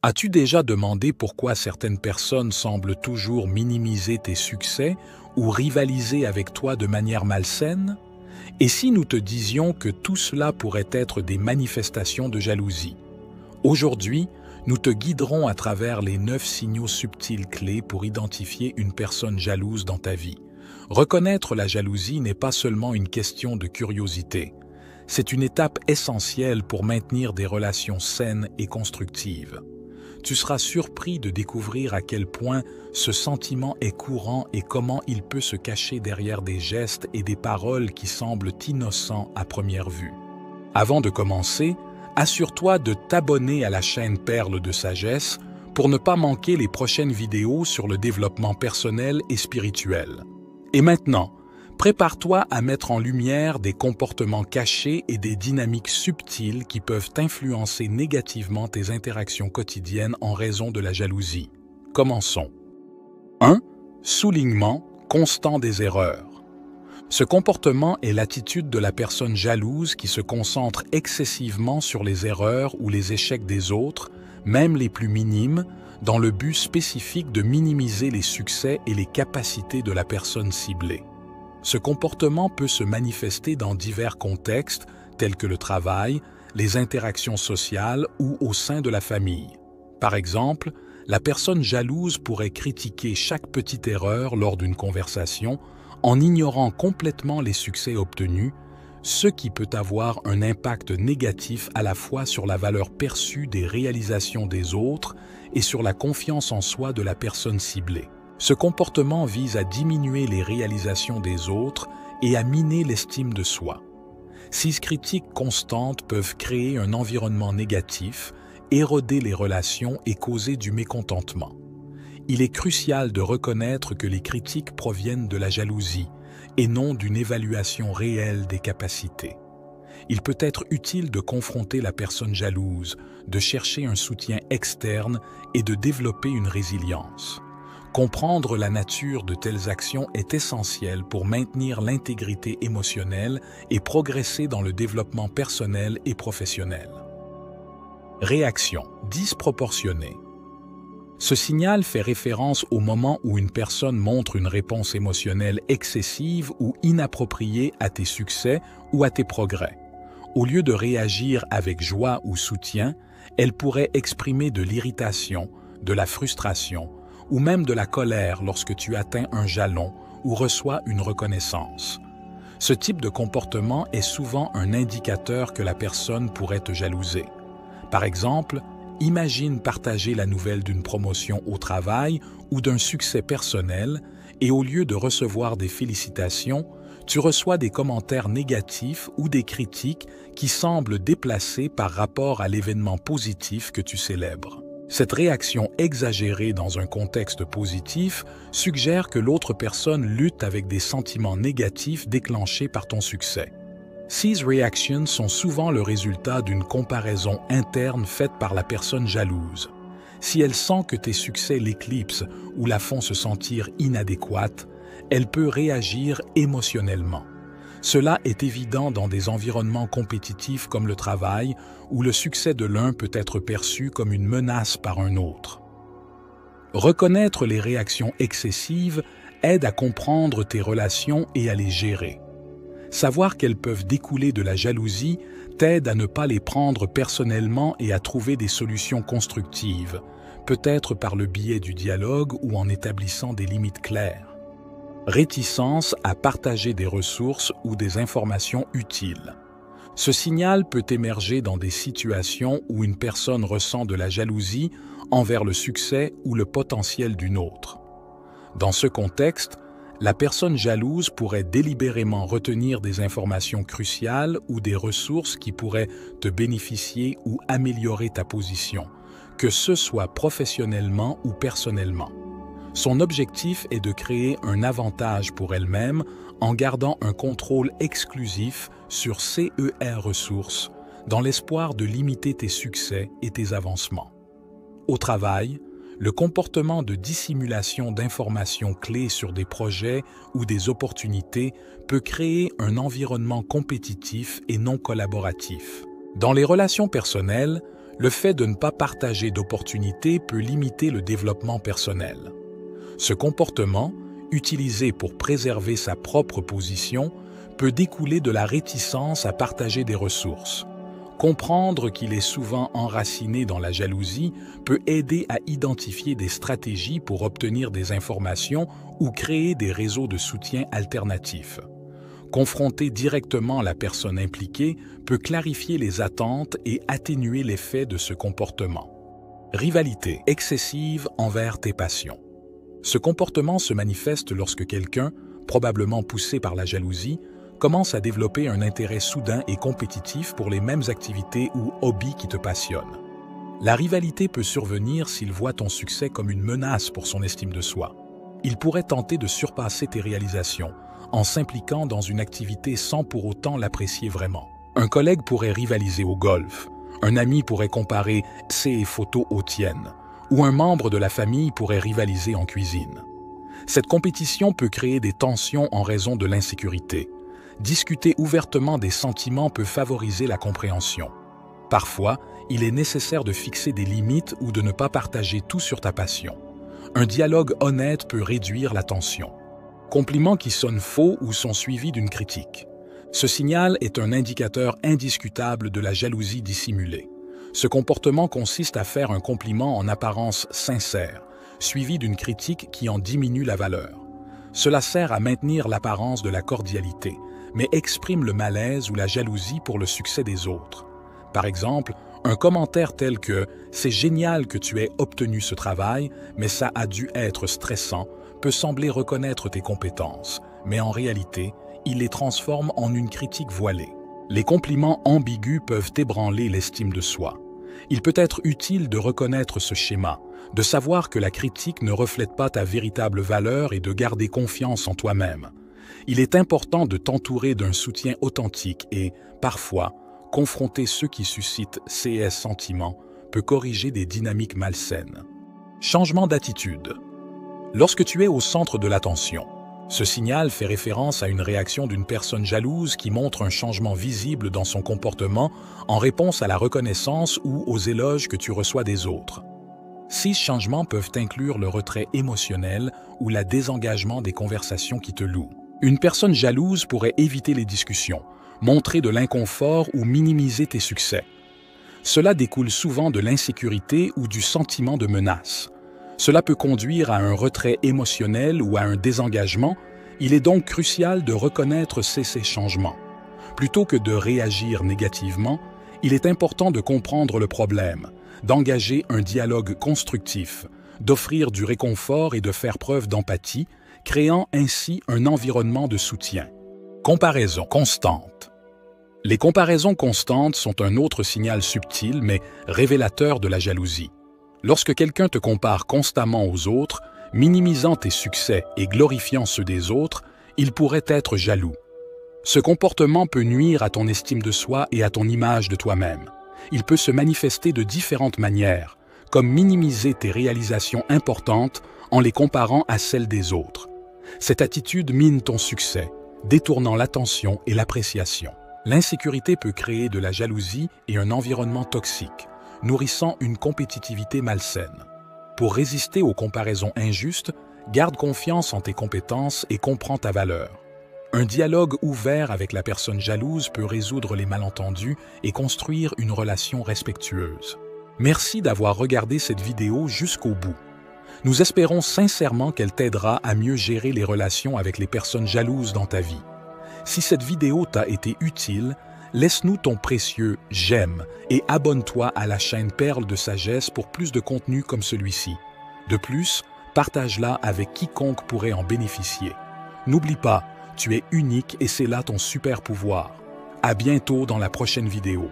As-tu déjà demandé pourquoi certaines personnes semblent toujours minimiser tes succès ou rivaliser avec toi de manière malsaine? Et si nous te disions que tout cela pourrait être des manifestations de jalousie? Aujourd'hui, nous te guiderons à travers les 9 signaux subtils clés pour identifier une personne jalouse dans ta vie. Reconnaître la jalousie n'est pas seulement une question de curiosité. C'est une étape essentielle pour maintenir des relations saines et constructives. Tu seras surpris de découvrir à quel point ce sentiment est courant et comment il peut se cacher derrière des gestes et des paroles qui semblent innocents à première vue. Avant de commencer, assure-toi de t'abonner à la chaîne Perles de Sagesse pour ne pas manquer les prochaines vidéos sur le développement personnel et spirituel. Et maintenant, prépare-toi à mettre en lumière des comportements cachés et des dynamiques subtiles qui peuvent influencer négativement tes interactions quotidiennes en raison de la jalousie. Commençons. 1. Soulignement constant des erreurs. Ce comportement est l'attitude de la personne jalouse qui se concentre excessivement sur les erreurs ou les échecs des autres, même les plus minimes, dans le but spécifique de minimiser les succès et les capacités de la personne ciblée. Ce comportement peut se manifester dans divers contextes, tels que le travail, les interactions sociales ou au sein de la famille. Par exemple, la personne jalouse pourrait critiquer chaque petite erreur lors d'une conversation en ignorant complètement les succès obtenus, ce qui peut avoir un impact négatif à la fois sur la valeur perçue des réalisations des autres et sur la confiance en soi de la personne ciblée. Ce comportement vise à diminuer les réalisations des autres et à miner l'estime de soi. Ces critiques constantes peuvent créer un environnement négatif, éroder les relations et causer du mécontentement. Il est crucial de reconnaître que les critiques proviennent de la jalousie et non d'une évaluation réelle des capacités. Il peut être utile de confronter la personne jalouse, de chercher un soutien externe et de développer une résilience. Comprendre la nature de telles actions est essentiel pour maintenir l'intégrité émotionnelle et progresser dans le développement personnel et professionnel. Réaction disproportionnée. Ce signal fait référence au moment où une personne montre une réponse émotionnelle excessive ou inappropriée à tes succès ou à tes progrès. Au lieu de réagir avec joie ou soutien, elle pourrait exprimer de l'irritation, de la frustration ou même de la colère lorsque tu atteins un jalon ou reçois une reconnaissance. Ce type de comportement est souvent un indicateur que la personne pourrait te jalouser. Par exemple, imagine partager la nouvelle d'une promotion au travail ou d'un succès personnel et au lieu de recevoir des félicitations, tu reçois des commentaires négatifs ou des critiques qui semblent déplacés par rapport à l'événement positif que tu célèbres. Cette réaction exagérée dans un contexte positif suggère que l'autre personne lutte avec des sentiments négatifs déclenchés par ton succès. Ces réactions sont souvent le résultat d'une comparaison interne faite par la personne jalouse. Si elle sent que tes succès l'éclipsent ou la font se sentir inadéquate, elle peut réagir émotionnellement. Cela est évident dans des environnements compétitifs comme le travail, où le succès de l'un peut être perçu comme une menace par un autre. Reconnaître les réactions excessives aide à comprendre tes relations et à les gérer. Savoir qu'elles peuvent découler de la jalousie t'aide à ne pas les prendre personnellement et à trouver des solutions constructives, peut-être par le biais du dialogue ou en établissant des limites claires. Réticence à partager des ressources ou des informations utiles. Ce signal peut émerger dans des situations où une personne ressent de la jalousie envers le succès ou le potentiel d'une autre. Dans ce contexte, la personne jalouse pourrait délibérément retenir des informations cruciales ou des ressources qui pourraient te bénéficier ou améliorer ta position, que ce soit professionnellement ou personnellement. Son objectif est de créer un avantage pour elle-même en gardant un contrôle exclusif sur ces ressources, dans l'espoir de limiter tes succès et tes avancements. Au travail, le comportement de dissimulation d'informations clés sur des projets ou des opportunités peut créer un environnement compétitif et non collaboratif. Dans les relations personnelles, Le fait de ne pas partager d'opportunités peut limiter le développement personnel. Ce comportement, utilisé pour préserver sa propre position, peut découler de la réticence à partager des ressources. Comprendre qu'il est souvent enraciné dans la jalousie peut aider à identifier des stratégies pour obtenir des informations ou créer des réseaux de soutien alternatifs. Confronter directement la personne impliquée peut clarifier les attentes et atténuer l'effet de ce comportement. Rivalité excessive envers tes passions. Ce comportement se manifeste lorsque quelqu'un, probablement poussé par la jalousie, commence à développer un intérêt soudain et compétitif pour les mêmes activités ou hobbies qui te passionnent. La rivalité peut survenir s'il voit ton succès comme une menace pour son estime de soi. Il pourrait tenter de surpasser tes réalisations en s'impliquant dans une activité sans pour autant l'apprécier vraiment. Un collègue pourrait rivaliser au golf, un ami pourrait comparer ses photos aux tiennes, ou un membre de la famille pourrait rivaliser en cuisine. Cette compétition peut créer des tensions en raison de l'insécurité. Discuter ouvertement des sentiments peut favoriser la compréhension. Parfois, il est nécessaire de fixer des limites ou de ne pas partager tout sur ta passion. Un dialogue honnête peut réduire la tension. Compliments qui sonnent faux ou sont suivis d'une critique. Ce signal est un indicateur indiscutable de la jalousie dissimulée. Ce comportement consiste à faire un compliment en apparence sincère, suivi d'une critique qui en diminue la valeur. Cela sert à maintenir l'apparence de la cordialité, mais exprime le malaise ou la jalousie pour le succès des autres. Par exemple, un commentaire tel que « C'est génial que tu aies obtenu ce travail, mais ça a dû être stressant » peut sembler reconnaître tes compétences, mais en réalité, il les transforme en une critique voilée. Les compliments ambigus peuvent ébranler l'estime de soi. Il peut être utile de reconnaître ce schéma, de savoir que la critique ne reflète pas ta véritable valeur et de garder confiance en toi-même. Il est important de t'entourer d'un soutien authentique et, parfois, confronter ceux qui suscitent ces sentiments peut corriger des dynamiques malsaines. Changement d'attitude. Lorsque tu es au centre de l'attention, ce signal fait référence à une réaction d'une personne jalouse qui montre un changement visible dans son comportement en réponse à la reconnaissance ou aux éloges que tu reçois des autres. Ces changements peuvent inclure le retrait émotionnel ou le désengagement des conversations qui te louent. Une personne jalouse pourrait éviter les discussions, montrer de l'inconfort ou minimiser tes succès. Cela découle souvent de l'insécurité ou du sentiment de menace. Cela peut conduire à un retrait émotionnel ou à un désengagement. Il est donc crucial de reconnaître ces changements. Plutôt que de réagir négativement, il est important de comprendre le problème, d'engager un dialogue constructif, d'offrir du réconfort et de faire preuve d'empathie, créant ainsi un environnement de soutien. Comparaison constante. Les comparaisons constantes sont un autre signal subtil mais révélateur de la jalousie. Lorsque quelqu'un te compare constamment aux autres, minimisant tes succès et glorifiant ceux des autres, il pourrait être jaloux. Ce comportement peut nuire à ton estime de soi et à ton image de toi-même. Il peut se manifester de différentes manières, comme minimiser tes réalisations importantes en les comparant à celles des autres. Cette attitude mine ton succès, détournant l'attention et l'appréciation. L'insécurité peut créer de la jalousie et un environnement toxique, nourrissant une compétitivité malsaine. Pour résister aux comparaisons injustes, garde confiance en tes compétences et comprends ta valeur. Un dialogue ouvert avec la personne jalouse peut résoudre les malentendus et construire une relation respectueuse. Merci d'avoir regardé cette vidéo jusqu'au bout. Nous espérons sincèrement qu'elle t'aidera à mieux gérer les relations avec les personnes jalouses dans ta vie. Si cette vidéo t'a été utile, laisse-nous ton précieux « j'aime » et abonne-toi à la chaîne Perles de Sagesse pour plus de contenu comme celui-ci. De plus, partage-la avec quiconque pourrait en bénéficier. N'oublie pas, tu es unique et c'est là ton super pouvoir. À bientôt dans la prochaine vidéo.